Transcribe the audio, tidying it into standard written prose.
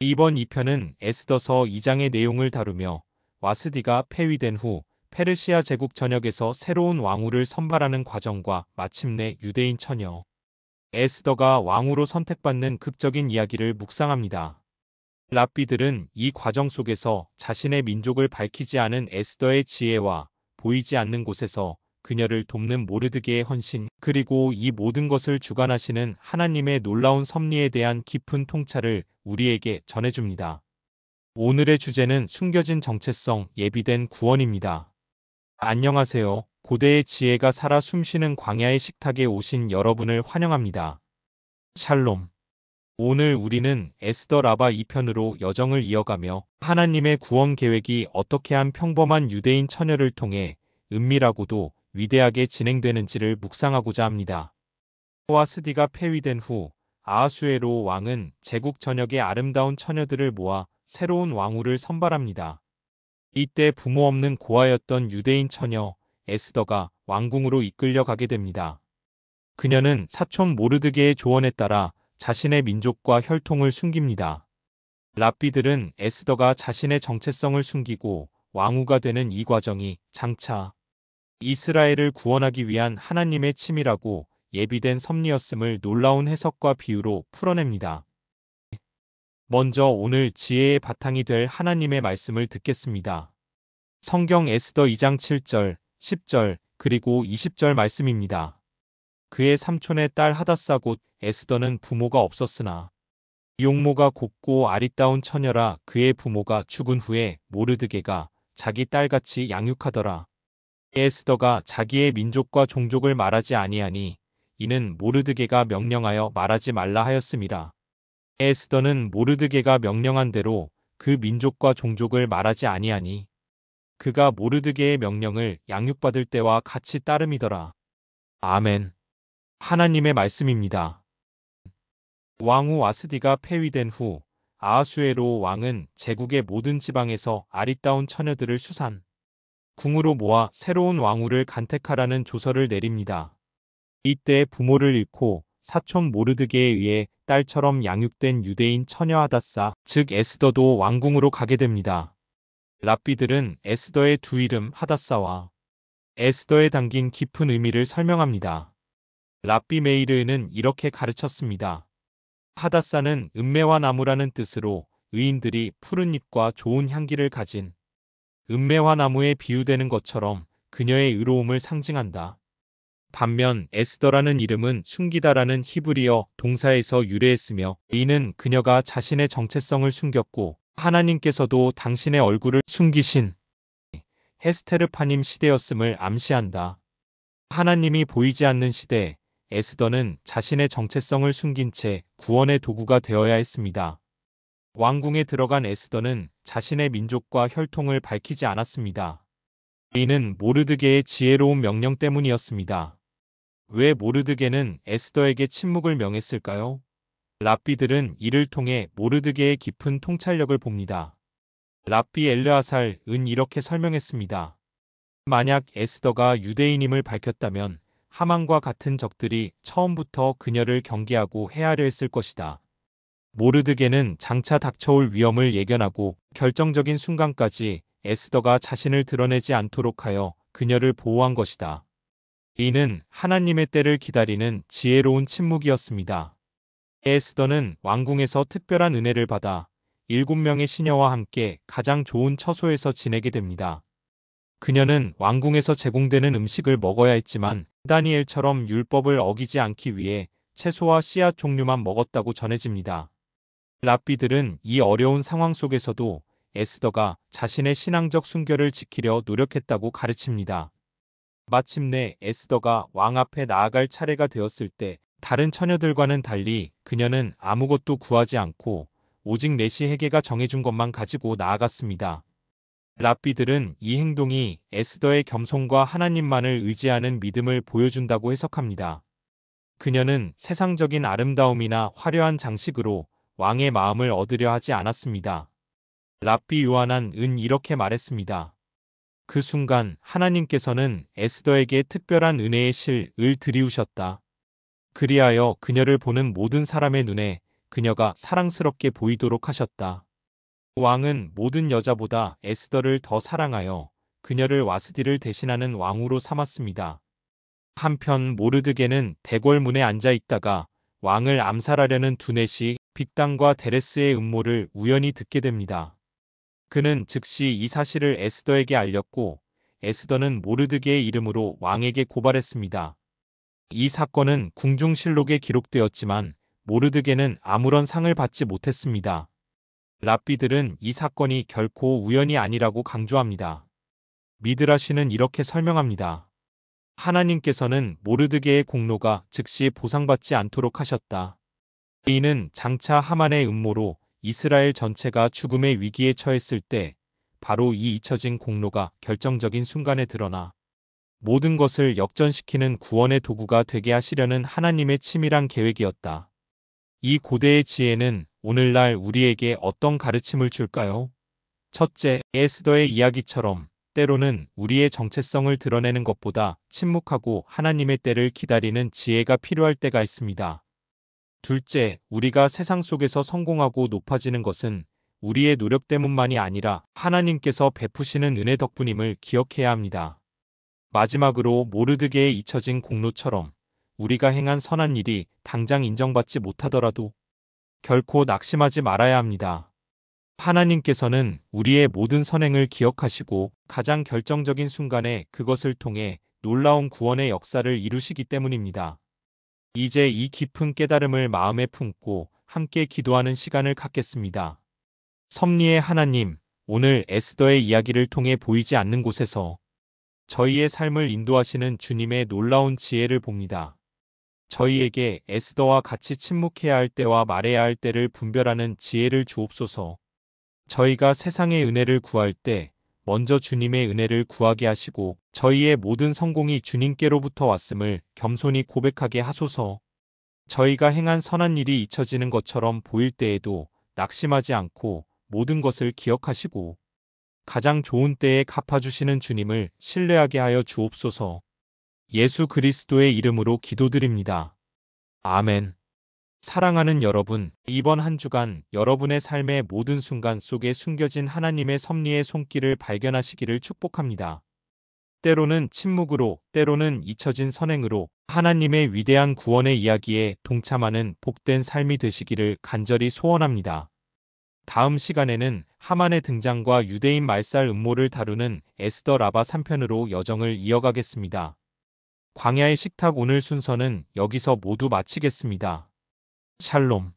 이번 2편은 에스더서 2장의 내용을 다루며 와스디가 폐위된 후 페르시아 제국 전역에서 새로운 왕후를 선발하는 과정과 마침내 유대인 처녀 에스더가 왕후로 선택받는 극적인 이야기를 묵상합니다. 랍비들은 이 과정 속에서 자신의 민족을 밝히지 않은 에스더의 지혜와 보이지 않는 곳에서 그녀를 돕는 모르드게의 헌신, 그리고 이 모든 것을 주관하시는 하나님의 놀라운 섭리에 대한 깊은 통찰을 우리에게 전해줍니다. 오늘의 주제는 숨겨진 정체성, 예비된 구원입니다. 안녕하세요. 고대의 지혜가 살아 숨쉬는 광야의 식탁에 오신 여러분을 환영합니다. 샬롬. 오늘 우리는 에스더 라바 2편으로 여정을 이어가며 하나님의 구원 계획이 어떻게 한 평범한 유대인 처녀를 통해 은밀하고도 위대하게 진행되는지를 묵상하고자 합니다. 와스디가 폐위된 후 아하수에로 왕은 제국 전역의 아름다운 처녀들을 모아 새로운 왕후를 선발합니다. 이때 부모 없는 고아였던 유대인 처녀 에스더가 왕궁으로 이끌려가게 됩니다. 그녀는 사촌 모르드게의 조언에 따라 자신의 민족과 혈통을 숨깁니다. 랍비들은 에스더가 자신의 정체성을 숨기고 왕후가 되는 이 과정이 장차 이스라엘을 구원하기 위한 하나님의 치밀하고 예비된 섭리였음을 놀라운 해석과 비유로 풀어냅니다. 먼저 오늘 지혜의 바탕이 될 하나님의 말씀을 듣겠습니다. 성경 에스더 2장 7절, 10절, 그리고 20절 말씀입니다. 그의 삼촌의 딸 하닷사 곧 에스더는 부모가 없었으나 용모가 곱고 아리따운 처녀라. 그의 부모가 죽은 후에 모르드게가 자기 딸같이 양육하더라. 에스더가 자기의 민족과 종족을 말하지 아니하니 이는 모르드게가 명령하여 말하지 말라 하였음이라. 에스더는 모르드게가 명령한 대로 그 민족과 종족을 말하지 아니하니 그가 모르드게의 명령을 양육받을 때와 같이 따름이더라. 아멘. 하나님의 말씀입니다. 왕후 와스디가 폐위된 후 아하수에로 왕은 제국의 모든 지방에서 아리따운 처녀들을 수산 궁으로 모아 새로운 왕후를 간택하라는 조서를 내립니다. 이때 부모를 잃고 사촌 모르드게에 의해 딸처럼 양육된 유대인 처녀 하닷사, 즉 에스더도 왕궁으로 가게 됩니다. 랍비들은 에스더의 두 이름 하닷사와 에스더에 담긴 깊은 의미를 설명합니다. 랍비 메이르는 이렇게 가르쳤습니다. 하닷사는 은매화 나무라는 뜻으로 의인들이 푸른 잎과 좋은 향기를 가진 은매화 나무에 비유되는 것처럼 그녀의 의로움을 상징한다. 반면 에스더라는 이름은 숨기다라는 히브리어 동사에서 유래했으며 이는 그녀가 자신의 정체성을 숨겼고 하나님께서도 당신의 얼굴을 숨기신 헤스테르파님 시대였음을 암시한다. 하나님이 보이지 않는 시대, 에스더는 자신의 정체성을 숨긴 채 구원의 도구가 되어야 했습니다. 왕궁에 들어간 에스더는 자신의 민족과 혈통을 밝히지 않았습니다. 이는 모르드게의 지혜로운 명령 때문이었습니다. 왜 모르드게는 에스더에게 침묵을 명했을까요? 랍비들은 이를 통해 모르드게의 깊은 통찰력을 봅니다. 랍비 엘르아살은 이렇게 설명했습니다. 만약 에스더가 유대인임을 밝혔다면 하만과 같은 적들이 처음부터 그녀를 경계하고 해하려 했을 것이다. 모르드게는 장차 닥쳐올 위험을 예견하고 결정적인 순간까지 에스더가 자신을 드러내지 않도록 하여 그녀를 보호한 것이다. 이는 하나님의 때를 기다리는 지혜로운 침묵이었습니다. 에스더는 왕궁에서 특별한 은혜를 받아 7명의 시녀와 함께 가장 좋은 처소에서 지내게 됩니다. 그녀는 왕궁에서 제공되는 음식을 먹어야 했지만 다니엘처럼 율법을 어기지 않기 위해 채소와 씨앗 종류만 먹었다고 전해집니다. 랍비들은 이 어려운 상황 속에서도 에스더가 자신의 신앙적 순결을 지키려 노력했다고 가르칩니다. 마침내 에스더가 왕 앞에 나아갈 차례가 되었을 때 다른 처녀들과는 달리 그녀는 아무것도 구하지 않고 오직 내시헤게가 정해준 것만 가지고 나아갔습니다. 랍비들은 이 행동이 에스더의 겸손과 하나님만을 의지하는 믿음을 보여준다고 해석합니다. 그녀는 세상적인 아름다움이나 화려한 장식으로 왕의 마음을 얻으려 하지 않았습니다. 랍비 요하난은 이렇게 말했습니다. 그 순간 하나님께서는 에스더에게 특별한 은혜의 실을 들이우셨다. 그리하여 그녀를 보는 모든 사람의 눈에 그녀가 사랑스럽게 보이도록 하셨다. 왕은 모든 여자보다 에스더를 더 사랑하여 그녀를 와스디를 대신하는 왕으로 삼았습니다. 한편 모르드게는 대궐문에 앉아 있다가 왕을 암살하려는 두넷이 빅단과 데레스의 음모를 우연히 듣게 됩니다. 그는 즉시 이 사실을 에스더에게 알렸고 에스더는 모르드게의 이름으로 왕에게 고발했습니다. 이 사건은 궁중실록에 기록되었지만 모르드게는 아무런 상을 받지 못했습니다. 랍비들은 이 사건이 결코 우연이 아니라고 강조합니다. 미드라시는 이렇게 설명합니다. 하나님께서는 모르드게의 공로가 즉시 보상받지 않도록 하셨다. 이는 장차 하만의 음모로 이스라엘 전체가 죽음의 위기에 처했을 때 바로 이 잊혀진 공로가 결정적인 순간에 드러나 모든 것을 역전시키는 구원의 도구가 되게 하시려는 하나님의 치밀한 계획이었다. 이 고대의 지혜는 오늘날 우리에게 어떤 가르침을 줄까요? 첫째, 에스더의 이야기처럼 때로는 우리의 정체성을 드러내는 것보다 침묵하고 하나님의 때를 기다리는 지혜가 필요할 때가 있습니다. 둘째, 우리가 세상 속에서 성공하고 높아지는 것은 우리의 노력 때문만이 아니라 하나님께서 베푸시는 은혜 덕분임을 기억해야 합니다. 마지막으로 모르드게의 잊혀진 공로처럼 우리가 행한 선한 일이 당장 인정받지 못하더라도 결코 낙심하지 말아야 합니다. 하나님께서는 우리의 모든 선행을 기억하시고 가장 결정적인 순간에 그것을 통해 놀라운 구원의 역사를 이루시기 때문입니다. 이제 이 깊은 깨달음을 마음에 품고 함께 기도하는 시간을 갖겠습니다. 섭리의 하나님, 오늘 에스더의 이야기를 통해 보이지 않는 곳에서 저희의 삶을 인도하시는 주님의 놀라운 지혜를 봅니다. 저희에게 에스더와 같이 침묵해야 할 때와 말해야 할 때를 분별하는 지혜를 주옵소서. 저희가 세상의 은혜를 구할 때 먼저 주님의 은혜를 구하게 하시고 저희의 모든 성공이 주님께로부터 왔음을 겸손히 고백하게 하소서. 저희가 행한 선한 일이 잊혀지는 것처럼 보일 때에도 낙심하지 않고 모든 것을 기억하시고 가장 좋은 때에 갚아주시는 주님을 신뢰하게 하여 주옵소서. 예수 그리스도의 이름으로 기도드립니다. 아멘. 사랑하는 여러분, 이번 한 주간 여러분의 삶의 모든 순간 속에 숨겨진 하나님의 섭리의 손길을 발견하시기를 축복합니다. 때로는 침묵으로, 때로는 잊혀진 선행으로 하나님의 위대한 구원의 이야기에 동참하는 복된 삶이 되시기를 간절히 소원합니다. 다음 시간에는 하만의 등장과 유대인 말살 음모를 다루는 에스더 라바 3편으로 여정을 이어가겠습니다. 광야의 식탁 오늘 순서는 여기서 모두 마치겠습니다. 샬롬.